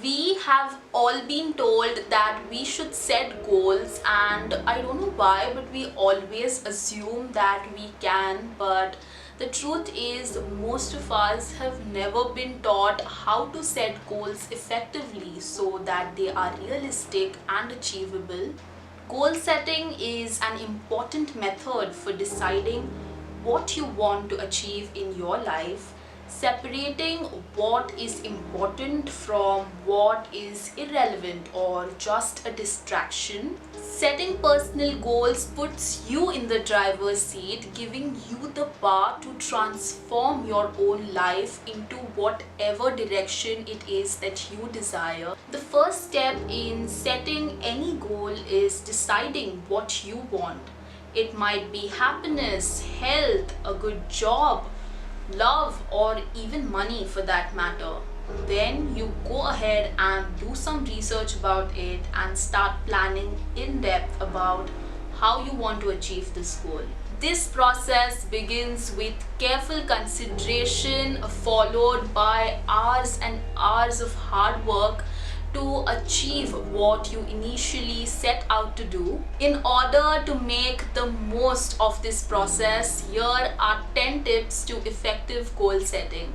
We have all been told that we should set goals, and I don't know why, but we always assume that we can. But the truth is, most of us have never been taught how to set goals effectively so that they are realistic and achievable. Goal setting is an important method for deciding what you want to achieve in your life, separating what is important from what is irrelevant or just a distraction. Setting personal goals puts you in the driver's seat, giving you the power to transform your own life into whatever direction it is that you desire. The first step in setting any goal is deciding what you want. It might be happiness, health, a good job, love, or even money for that matter. Then you go ahead and do some research about it and start planning in depth about how you want to achieve this goal. This process begins with careful consideration, followed by hours and hours of hard work to achieve what you initially set out to do. In order to make the most of this process, here are 10 tips to effective goal setting.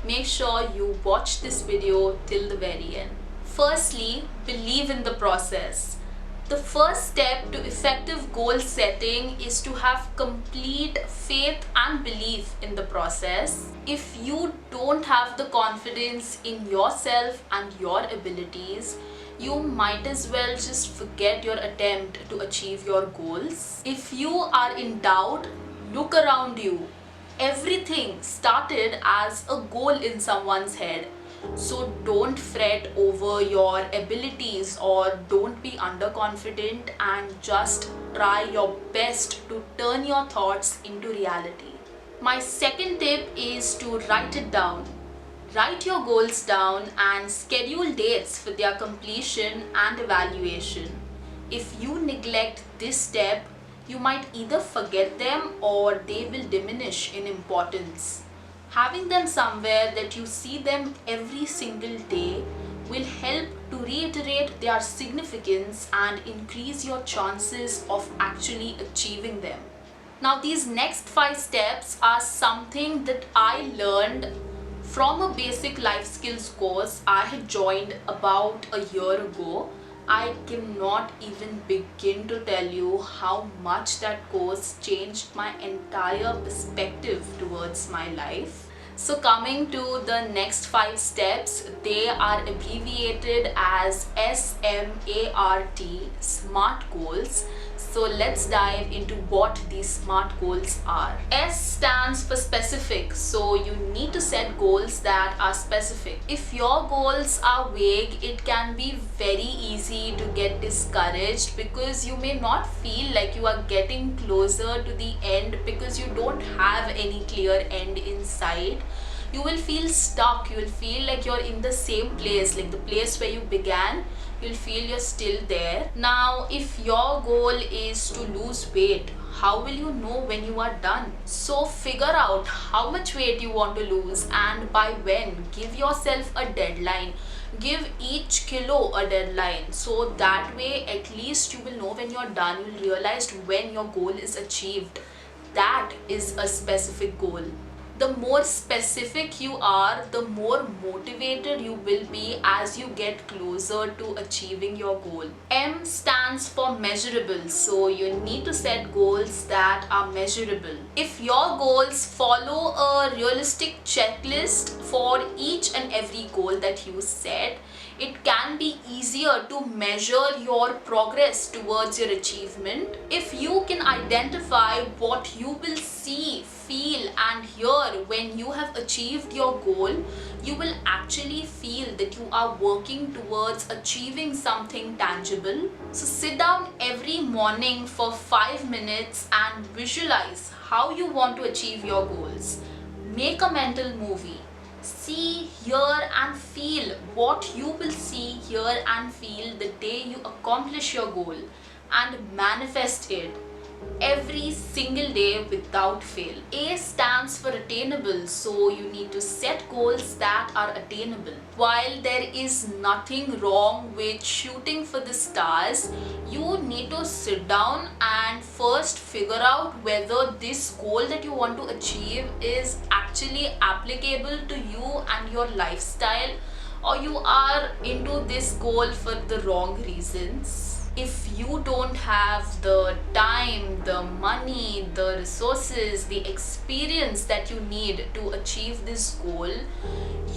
Make sure you watch this video till the very end. Firstly, believe in the process. The first step to effective goal setting is to have complete faith and belief in the process. If you don't have the confidence in yourself and your abilities, you might as well just forget your attempt to achieve your goals. If you are in doubt, look around you. Everything started as a goal in someone's head. So don't fret over your abilities or don't be underconfident, and just try your best to turn your thoughts into reality. My second tip is to write it down. Write your goals down and schedule dates for their completion and evaluation. If you neglect this step, you might either forget them or they will diminish in importance. Having them somewhere that you see them every single day will help to reiterate their significance and increase your chances of actually achieving them. Now, these next 5 steps are something that I learned from a basic life skills course I had joined about a year ago. I cannot even begin to tell you how much that course changed my entire perspective towards my life. So coming to the next 5 steps, they are abbreviated as SMART, SMART goals. So let's dive into what these SMART goals are. S stands for specific, so you need to set goals that are specific. If your goals are vague, it can be very easy to get discouraged because you may not feel like you are getting closer to the end because you don't have any clear end in sight. You will feel stuck, you will feel like you're in the same place, like the place where you began. You'll feel you're still there. Now, if your goal is to lose weight, how will you know when you are done? So figure out how much weight you want to lose and by when. Give yourself a deadline. Give each kilo a deadline, so that way at least you will know when you're done. You'll realize when your goal is achieved. That is a specific goal. The more specific you are, the more motivated you will be as you get closer to achieving your goal. M stands for measurable, so you need to set goals that are measurable. If your goals follow a realistic checklist for each and every goal that you set, it can be easier to measure your progress towards your achievement. If you can identify what you will see, feel and hear when you have achieved your goal, you will actually feel that you are working towards achieving something tangible. So sit down every morning for 5 minutes and visualize how you want to achieve your goals. Make a mental movie. See, hear and feel what you will see, hear and feel the day you accomplish your goal, and manifest it. every single day without fail. A stands for attainable, so you need to set goals that are attainable. While there is nothing wrong with shooting for the stars, you need to sit down and first figure out whether this goal that you want to achieve is actually applicable to you and your lifestyle, or you are into this goal for the wrong reasons. If you don't have the time, the money, the resources, the experience that you need to achieve this goal,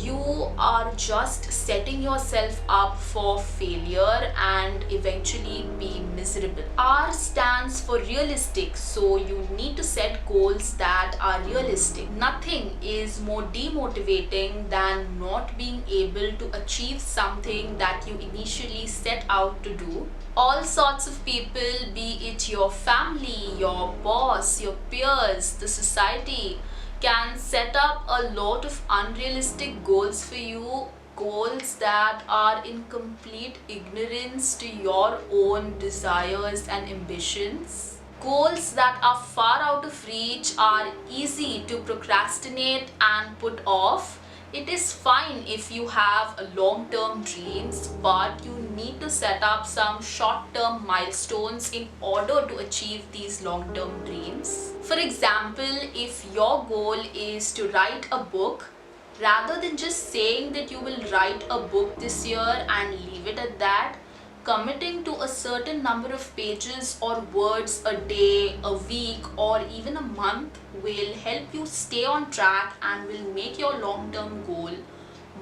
you are just setting yourself up for failure and eventually be miserable. R stands for realistic, so you need to set goals that are realistic. Nothing is more demotivating than not being able to achieve something that you initially set out to do. All sorts of people, be it your family, your boss, your peers, the society, can set up a lot of unrealistic goals for you, goals that are in complete ignorance to your own desires and ambitions. Goals that are far out of reach are easy to procrastinate and put off. It is fine if you have long-term dreams, but you need to set up some short-term milestones in order to achieve these long-term dreams. For example, if your goal is to write a book, rather than just saying that you will write a book this year and leave it at that, committing to a certain number of pages or words a day, a week, or even a month will help you stay on track and will make your long-term goal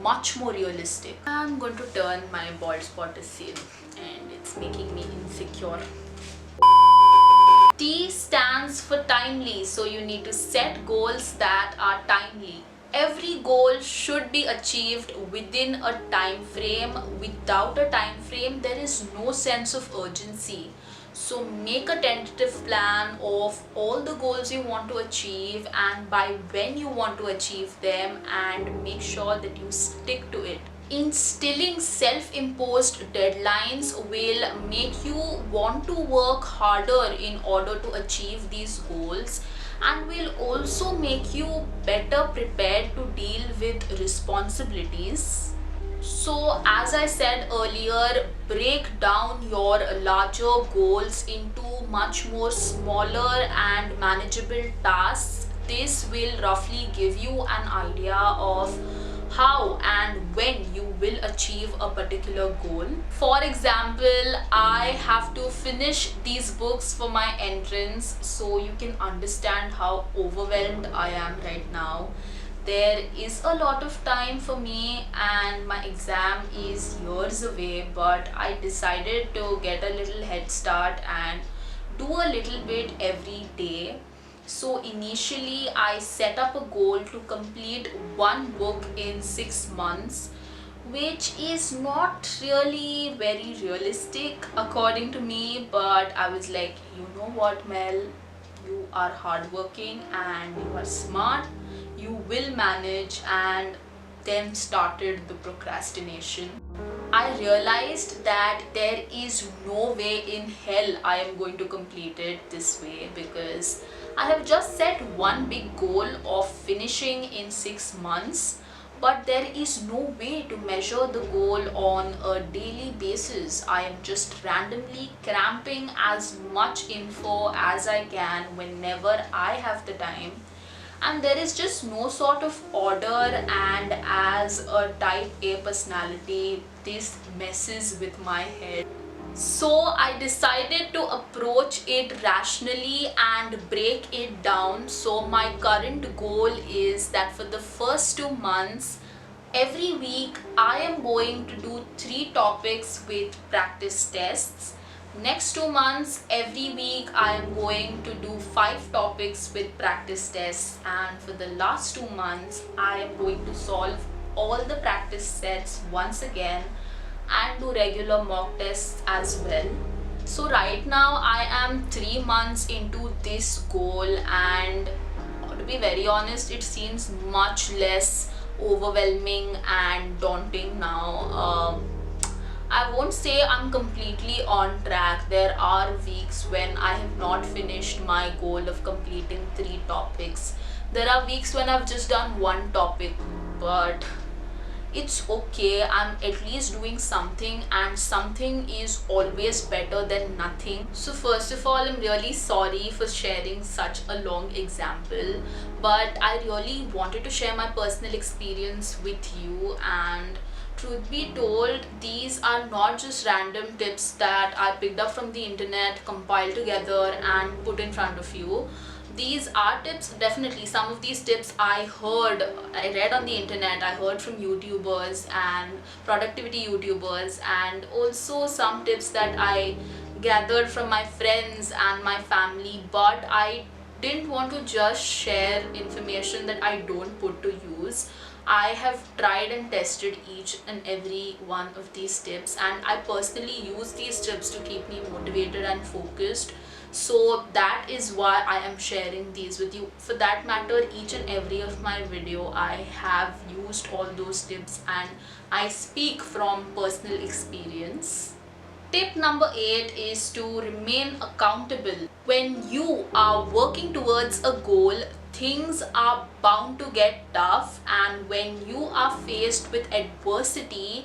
much more realistic. I'm going to turn my bald spot aside and it's making me insecure. T stands for timely, so you need to set goals that are timely. Every goal should be achieved within a time frame. Without a time frame, there is no sense of urgency. So make a tentative plan of all the goals you want to achieve and by when you want to achieve them, and make sure that you stick to it. Instilling self-imposed deadlines will make you want to work harder in order to achieve these goals, and will also make you better prepared to deal with responsibilities. So as I said earlier, break down your larger goals into much more smaller and manageable tasks. This will roughly give you an idea of how and when you will achieve a particular goal. For example, I have to finish these books for my entrance, so you can understand how overwhelmed I am right now. There is a lot of time for me and my exam is years away, but I decided to get a little head start and do a little bit every day. So initially I set up a goal to complete one book in 6 months, which is not really very realistic according to me, but I was like, you know what, Mel, you are hardworking and you are smart, you will manage, and then started the procrastination. I realized that there is no way in hell I am going to complete it this way, because I have just set one big goal of finishing in 6 months, but there is no way to measure the goal on a daily basis. I am just randomly cramping as much info as I can whenever I have the time, and there is just no sort of order, and as a type A personality, this messes with my head. So I decided to approach it rationally and break it down. So my current goal is that for the first 2 months, every week I am going to do 3 topics with practice tests. Next 2 months, every week I am going to do 5 topics with practice tests, and for the last 2 months I am going to solve all the practice sets once again and do regular mock tests as well. So right now I am 3 months into this goal, and to be very honest, it seems much less overwhelming and daunting now. I won't won't say I'm completely on track. There are weeks when I have not finished my goal of completing 3 topics. There are weeks when I've just done 1 topic, but it's okay. I'm at least doing something, and something is always better than nothing. So first of all, I'm really sorry for sharing such a long example, but I really wanted to share my personal experience with you. And truth be told, these are not just random tips that I picked up from the internet, compiled together and put in front of you. These are tips. Definitely some of these tips I read on the internet, I heard from YouTubers and productivity YouTubers, and also some tips that I gathered from my friends and my family. But I didn't want to just share information that I don't put to use. I have tried and tested each and every one of these tips, and I personally use these tips to keep me motivated and focused. So that is why I am sharing these with you. For that matter, each and every of my video, I have used all those tips and I speak from personal experience. Tip number 8 is to remain accountable. When you are working towards a goal, things are bound to get tough, and when you are faced with adversity,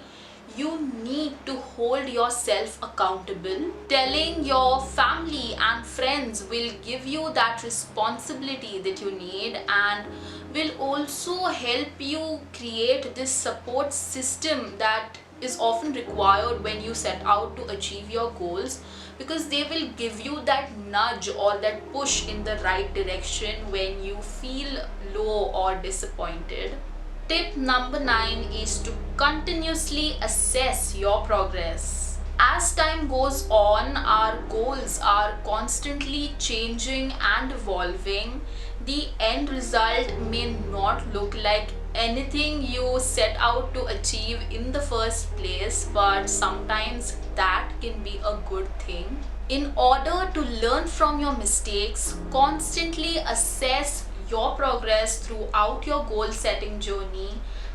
you need to hold yourself accountable. Telling your family and friends will give you that responsibility that you need, and will also help you create this support system that is often required when you set out to achieve your goals, because they will give you that nudge or that push in the right direction when you feel low or disappointed. Tip number 9 is to continuously assess your progress. As time goes on, our goals are constantly changing and evolving. The end result may not look like anything you set out to achieve in the first place, but sometimes that can be a good thing. In order to learn from your mistakes, constantly assess your progress throughout your goal setting journey,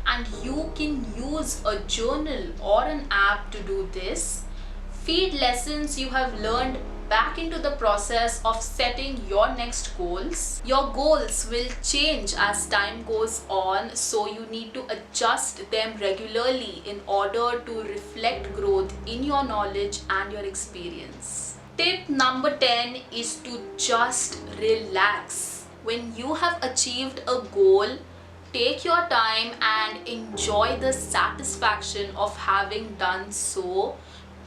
and you can use a journal or an app to do this. Feed lessons you have learned back into the process of setting your next goals. Your goals will change as time goes on, so you need to adjust them regularly in order to reflect growth in your knowledge and your experience. Tip number 10 is to just relax. When you have achieved a goal, take your time and enjoy the satisfaction of having done so.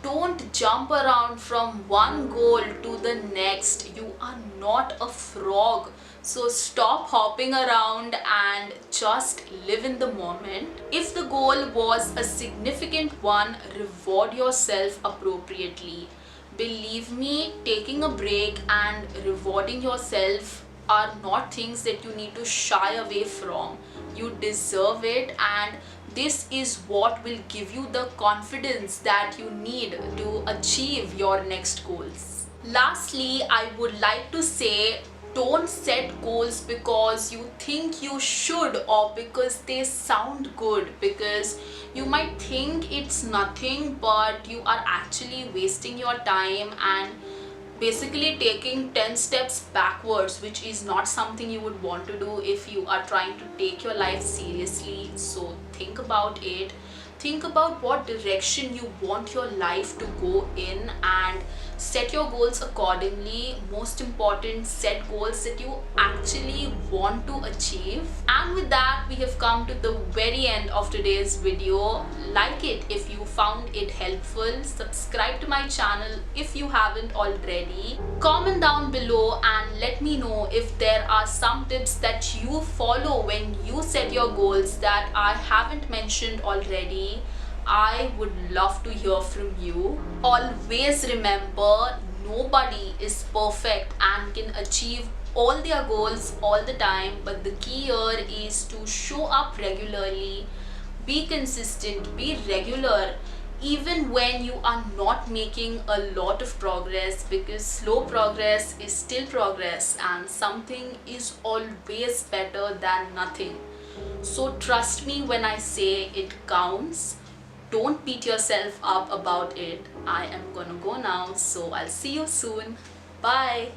Don't jump around from one goal to the next. You are not a frog. So stop hopping around and just live in the moment. If the goal was a significant one, reward yourself appropriately. Believe me, taking a break and rewarding yourself are not things that you need to shy away from. You deserve it, and this is what will give you the confidence that you need to achieve your next goals. Lastly, I would like to say, don't set goals because you think you should or because they sound good, because you might think it's nothing, but you are actually wasting your time and basically taking 10 steps backwards, which is not something you would want to do if you are trying to take your life seriously. So think about it. Think about what direction you want your life to go in and set your goals accordingly. Most important, set goals that you actually want to achieve. And with that, we have come to the very end of today's video. Like it if you found it helpful. Subscribe to my channel if you haven't already. Comment down below and let me know if there are some tips that you follow when you set your goals that I haven't mentioned already. I would love to hear from you. Always remember, nobody is perfect and can achieve all their goals all the time, but the key here is to show up regularly, be consistent, be regular, even when you are not making a lot of progress, because slow progress is still progress and something is always better than nothing. So trust me when I say it counts. don't beat yourself up about it. I am gonna go now, so I'll see you soon. Bye.